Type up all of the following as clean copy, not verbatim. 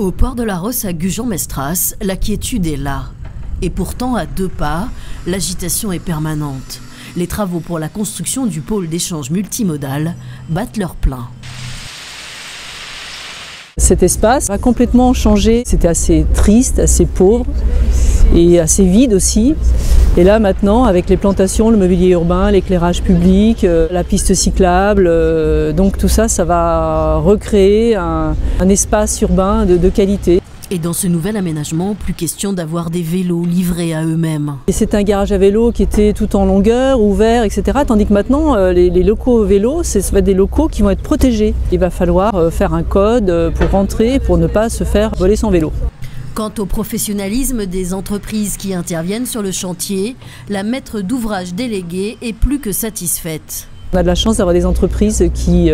Au port de la Rosse à Gujan-Mestras, la quiétude est là. Et pourtant, à 2 pas, l'agitation est permanente. Les travaux pour la construction du pôle d'échange multimodal battent leur plein. Cet espace a complètement changé. C'était assez triste, assez pauvre et assez vide aussi. Et là maintenant, avec les plantations, le mobilier urbain, l'éclairage public, la piste cyclable, donc tout ça, ça va recréer un espace urbain de qualité. Et dans ce nouvel aménagement, plus question d'avoir des vélos livrés à eux-mêmes. Et c'est un garage à vélo qui était tout en longueur, ouvert, etc. Tandis que maintenant, les locaux vélos, ça va être des locaux qui vont être protégés. Il va falloir faire un code pour rentrer, pour ne pas se faire voler son vélo. Quant au professionnalisme des entreprises qui interviennent sur le chantier, la maître d'ouvrage déléguée est plus que satisfaite. On a de la chance d'avoir des entreprises qui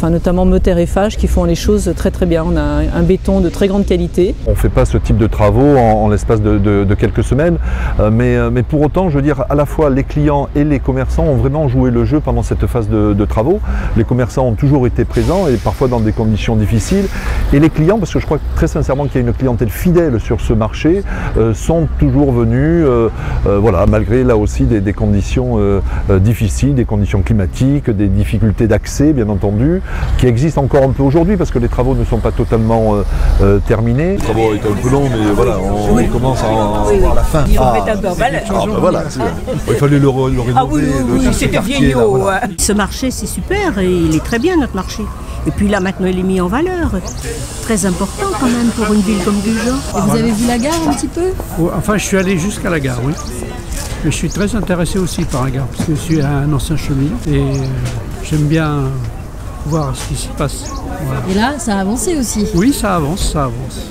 notamment Moter et Fage, qui font les choses très très bien. On a un béton de très grande qualité. On ne fait pas ce type de travaux en l'espace de quelques semaines, mais pour autant, je veux dire, à la fois les clients et les commerçants ont vraiment joué le jeu pendant cette phase de travaux. Les commerçants ont toujours été présents et parfois dans des conditions difficiles. Et les clients, parce que je crois très sincèrement qu'il y a une clientèle fidèle sur ce marché, sont toujours venus, voilà, malgré là aussi des conditions difficiles, des conditions climatiques, des difficultés d'accès bien entendu, qui existent encore un peu aujourd'hui parce que les travaux ne sont pas totalement terminés. Les travaux étaient un peu longs, mais voilà, on commence à voir la fin. Ils remettent un peu en valeur. Voilà, il fallait le rénover. Ah oui, c'était vieillot. Voilà. Ce marché, c'est super et il est très bien notre marché. Et puis là, maintenant, il est mis en valeur. Très important quand même pour une ville comme Gujan. Et vous avez vu la gare un petit peu? Enfin, je suis allé jusqu'à la gare, oui. Mais je suis très intéressé aussi par la gare, parce que je suis un ancien cheminot et j'aime bien voir ce qui s'y passe. Voilà. Et là, ça a avancé aussi? Oui, ça avance, ça avance.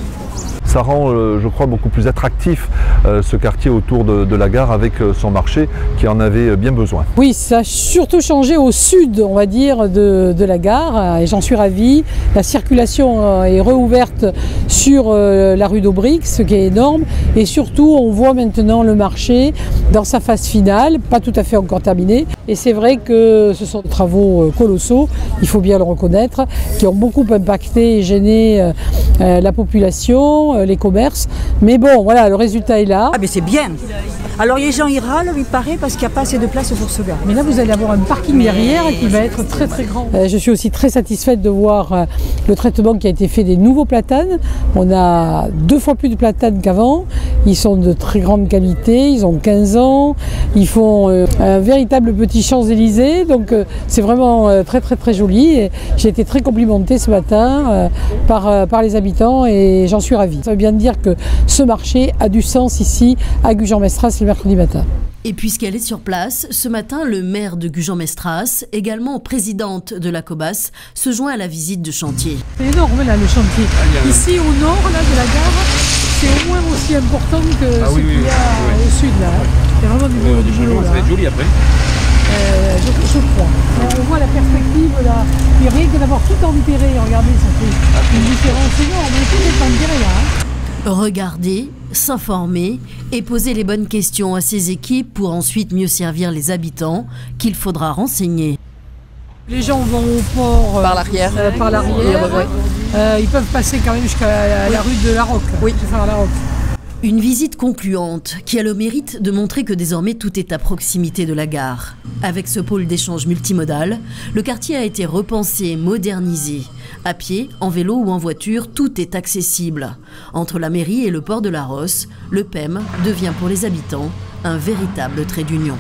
Ça rend, je crois, beaucoup plus attractif ce quartier autour de la gare avec son marché qui en avait bien besoin. Oui, ça a surtout changé au sud, on va dire, de la gare, et j'en suis ravie. La circulation est réouverte sur la rue d'Aubric, ce qui est énorme, et surtout on voit maintenant le marché dans sa phase finale, pas tout à fait encore terminée. Et c'est vrai que ce sont des travaux colossaux, il faut bien le reconnaître, qui ont beaucoup impacté et gêné la population, les commerces. Mais bon, voilà, le résultat est là. Ah mais c'est bien. Alors les gens y râlent, il paraît, parce qu'il n'y a pas assez de place pour se garer. Mais là, vous allez avoir un parking derrière qui va être très très grand. Je suis aussi très satisfaite de voir le traitement qui a été fait des nouveaux platanes. On a 2 fois plus de platanes qu'avant. Ils sont de très grande qualité, ils ont 15 ans. Ils font un véritable petit Champs-Élysées. Donc c'est vraiment très très très joli. J'ai été très complimentée ce matin par les habitants et j'en suis ravie. Ça veut bien dire que ce marché a du sens ici à Gujan-Mestras le mercredi matin. Et puisqu'elle est sur place, ce matin, le maire de Gujan-Mestras, également présidente de la COBAS, se joint à la visite de chantier. C'est énorme là le chantier. Ici au nord là, de la gare, c'est au moins aussi important que ce qu'il y a au sud là. Il y a vraiment du boulot là. Ça va être joli après. Je crois. On voit la perspective là. Et rien que d'avoir tout enterré, regardez, ça fait une différence énorme. Mais tout est enterré là. Regarder, s'informer et poser les bonnes questions à ces équipes pour ensuite mieux servir les habitants qu'il faudra renseigner. Les gens vont au port par l'arrière. Ils peuvent passer quand même jusqu'à la rue de la Roque. Oui. La Roque. Une visite concluante qui a le mérite de montrer que désormais tout est à proximité de la gare. Avec ce pôle d'échange multimodal, le quartier a été repensé, modernisé. À pied, en vélo ou en voiture, tout est accessible. Entre la mairie et le port de la Rosse, le PEM devient pour les habitants un véritable trait d'union.